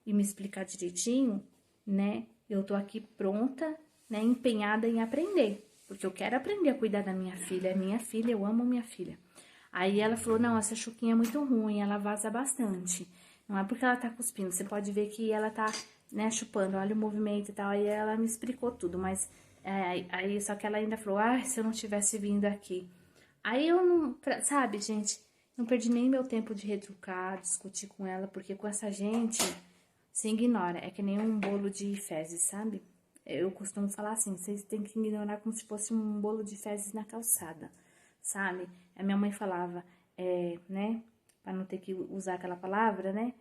e me explicar direitinho, né, eu tô aqui pronta, né, empenhada em aprender, porque eu quero aprender a cuidar da minha filha. É minha filha, eu amo minha filha. Aí ela falou, não, essa Chuquinha é muito ruim, ela vaza bastante. Não é porque ela tá cuspindo, você pode ver que ela tá, né, chupando, olha o movimento e tal. Aí ela me explicou tudo, mas aí só que ela ainda falou, ah, se eu não tivesse vindo aqui. Aí eu não, sabe, gente, não perdi nem meu tempo de retrucar, discutir com ela, porque com essa gente se ignora, é que nem um bolo de fezes, sabe? Eu costumo falar assim, vocês têm que ignorar como se fosse um bolo de fezes na calçada, sabe? A minha mãe falava, né, para não ter que usar aquela palavra, né?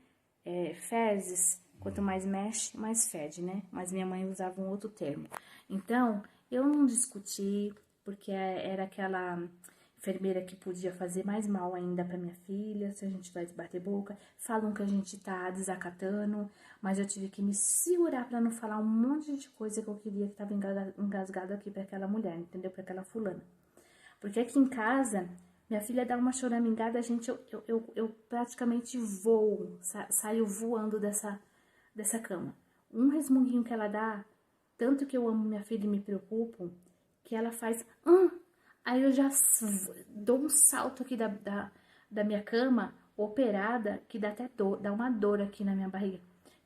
Fezes, quanto mais mexe, mais fede, né? Mas minha mãe usava um outro termo. Então, eu não discuti, porque era aquela enfermeira que podia fazer mais mal ainda para minha filha, se a gente vai bater boca. Falam que a gente tá desacatando, mas eu tive que me segurar para não falar um monte de coisa que eu queria que tava engasgado aqui para aquela mulher, entendeu? Para aquela fulana. Porque aqui em casa, minha filha dá uma choramingada, gente, eu praticamente voo, saio voando dessa cama. Um resmunguinho que ela dá, tanto que eu amo minha filha e me preocupo, que ela faz, aí eu já dou um salto aqui da minha cama, operada, que dá até dor, dá uma dor aqui na minha barriga.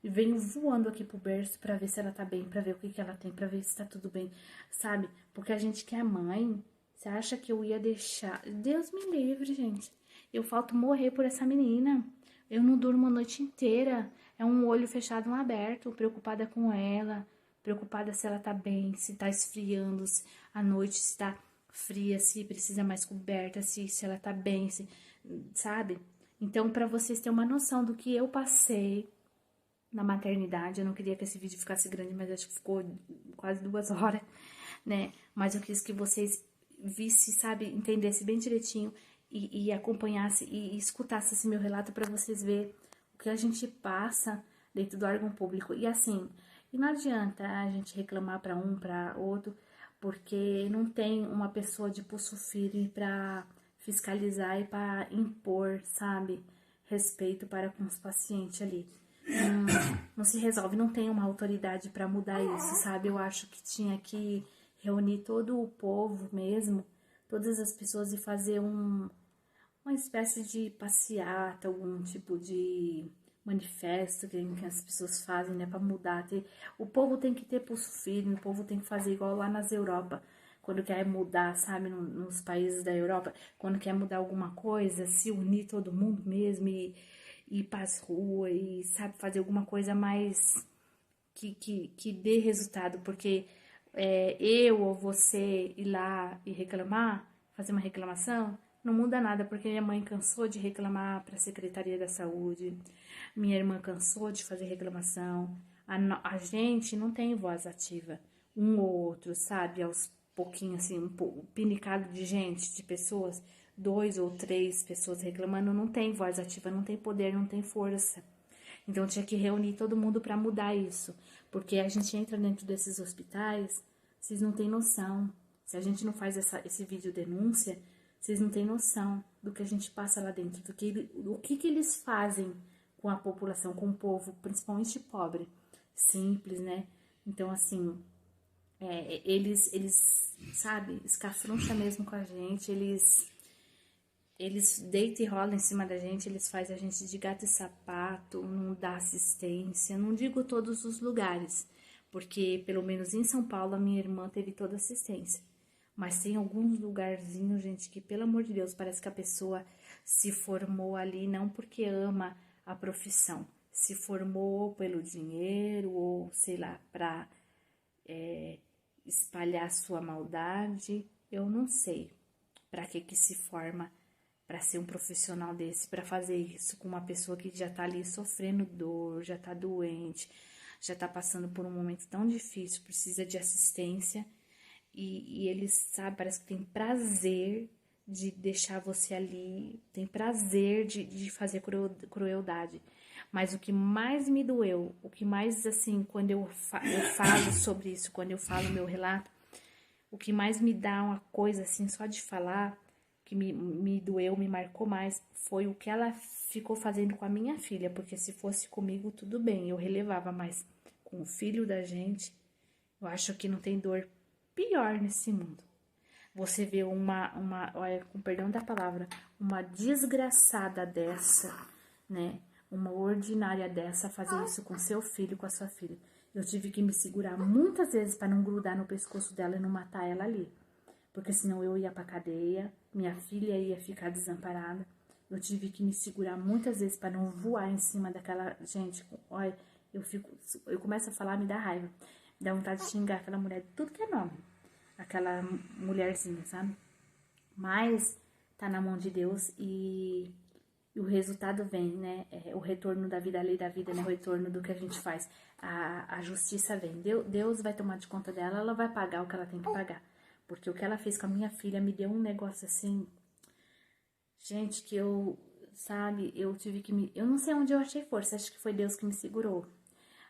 E venho voando aqui pro berço pra ver se ela tá bem, pra ver o que ela tem, pra ver se tá tudo bem, sabe? Porque a gente que é mãe, você acha que eu ia deixar? Deus me livre, gente. Eu falto morrer por essa menina. Eu não durmo a noite inteira. É um olho fechado, um aberto, preocupada com ela, preocupada se ela tá bem, se tá esfriando, se à noite se tá fria, se precisa mais coberta, se ela tá bem, sabe? Então, para vocês terem uma noção do que eu passei na maternidade, eu não queria que esse vídeo ficasse grande, mas acho que ficou quase 2 horas, né? Mas eu quis que vocês vissem, sabe, entendessem bem direitinho e acompanhassem e escutassem esse meu relato para vocês verem o que a gente passa dentro do órgão público. E assim, e não adianta a gente reclamar para um, para outro, porque não tem uma pessoa de pulso firme para fiscalizar e para impor, sabe? respeito para com os pacientes ali. Não se resolve, não tem uma autoridade para mudar isso, sabe? Eu acho que tinha que reunir todo o povo mesmo, todas as pessoas e fazer uma espécie de passeata, algum tipo de manifesto que as pessoas fazem, né, para mudar. O povo tem que ter pulso firme, o povo tem que fazer igual lá nas Europa, quando quer mudar, sabe, nos países da Europa, quando quer mudar alguma coisa, se unir todo mundo mesmo e ir para as ruas e, sabe, fazer alguma coisa mais que dê resultado, porque eu ou você ir lá e reclamar, fazer uma reclamação, não muda nada, porque minha mãe cansou de reclamar para a Secretaria da Saúde, minha irmã cansou de fazer reclamação, a gente não tem voz ativa, um ou outro, sabe, aos pouquinhos, assim, pinicado de gente, de pessoas, 2 ou 3 pessoas reclamando, não tem voz ativa, não tem poder, não tem força. Então tinha que reunir todo mundo para mudar isso, porque a gente entra dentro desses hospitais, vocês não têm noção. Se a gente não faz esse vídeo denúncia, vocês não têm noção do que a gente passa lá dentro, o que eles fazem com a população, com o povo, principalmente pobre, simples, né? Então, assim, eles sabe, escafruncham mesmo com a gente, eles deitam e rolam em cima da gente, eles fazem a gente de gato e sapato, não dá assistência, não digo todos os lugares, porque pelo menos em São Paulo a minha irmã teve toda assistência. Mas tem alguns lugarzinhos, gente, que pelo amor de Deus, parece que a pessoa se formou ali não porque ama a profissão, se formou pelo dinheiro ou sei lá, pra espalhar sua maldade, eu não sei pra que se forma para ser um profissional desse, para fazer isso com uma pessoa que já tá ali sofrendo dor, já tá doente, já tá passando por um momento tão difícil, precisa de assistência, e eles, sabe, parece que tem prazer de deixar você ali, tem prazer de fazer crueldade. Mas o que mais me doeu, o que mais, assim, quando eu falo sobre isso, quando eu falo meu relato, o que mais me dá uma coisa, assim, só de falar, que me doeu, me marcou mais, foi o que ela ficou fazendo com a minha filha, porque se fosse comigo, tudo bem, eu relevava, mas com o filho da gente, eu acho que não tem dor pior nesse mundo. Você vê olha, com perdão da palavra, uma desgraçada dessa, né, uma ordinária dessa fazer isso com seu filho, com a sua filha. Eu tive que me segurar muitas vezes para não grudar no pescoço dela e não matar ela ali. Porque senão eu ia pra cadeia, minha filha ia ficar desamparada. Eu tive que me segurar muitas vezes para não voar em cima daquela gente. Olha, eu começo a falar, me dá raiva. Me dá vontade de xingar aquela mulher de tudo que é nome. Aquela mulherzinha, sabe? Mas tá na mão de Deus e o resultado vem, né? O retorno da vida, a lei da vida, né? O retorno do que a gente faz. A justiça vem. Deus vai tomar de conta dela, ela vai pagar o que ela tem que pagar. Porque o que ela fez com a minha filha me deu um negócio assim, gente, que sabe, eu tive que eu não sei onde eu achei força, acho que foi Deus que me segurou.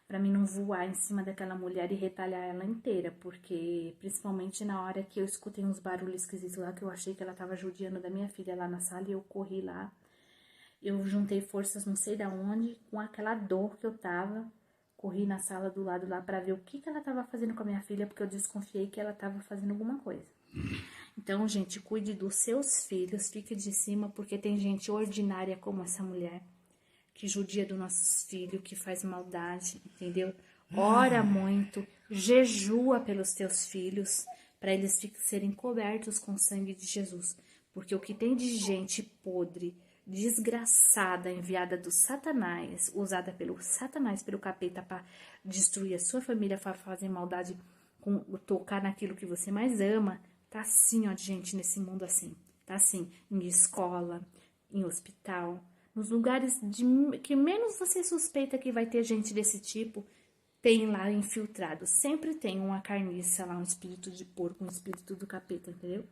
Pra mim não voar em cima daquela mulher e retalhar ela inteira, porque principalmente na hora que eu escutei uns barulhos esquisitos lá, que eu achei que ela tava judiando da minha filha lá na sala, e eu corri lá, eu juntei forças não sei da onde, com aquela dor que eu tava, corri na sala do lado lá pra ver o que ela tava fazendo com a minha filha, porque eu desconfiei que ela tava fazendo alguma coisa. Então, gente, cuide dos seus filhos, fique de cima, porque tem gente ordinária como essa mulher, que judia dos nossos filhos, que faz maldade, entendeu? Ora muito, jejua pelos teus filhos, para eles serem cobertos com o sangue de Jesus. Porque o que tem de gente podre, desgraçada, enviada do Satanás, usada pelo Satanás, pelo capeta, para destruir a sua família, para fazer maldade, tocar naquilo que você mais ama, tá assim, ó, de gente nesse mundo assim. Tá assim, em escola, em hospital, nos lugares que menos você suspeita que vai ter gente desse tipo, tem lá infiltrado. Sempre tem uma carniça lá, um espírito de porco, um espírito do capeta, entendeu?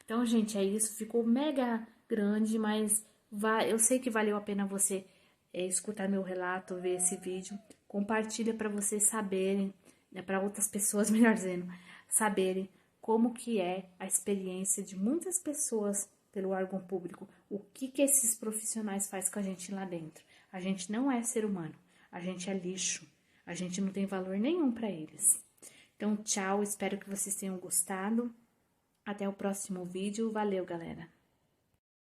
Então, gente, é isso. Ficou mega grande, mas eu sei que valeu a pena você escutar meu relato, ver esse vídeo. Compartilha para vocês saberem, né, para outras pessoas, melhor dizendo, saberem como que é a experiência de muitas pessoas pelo órgão público, o que esses profissionais fazem com a gente lá dentro. A gente não é ser humano, a gente é lixo, a gente não tem valor nenhum para eles. Então, tchau, espero que vocês tenham gostado. Até o próximo vídeo. Valeu, galera!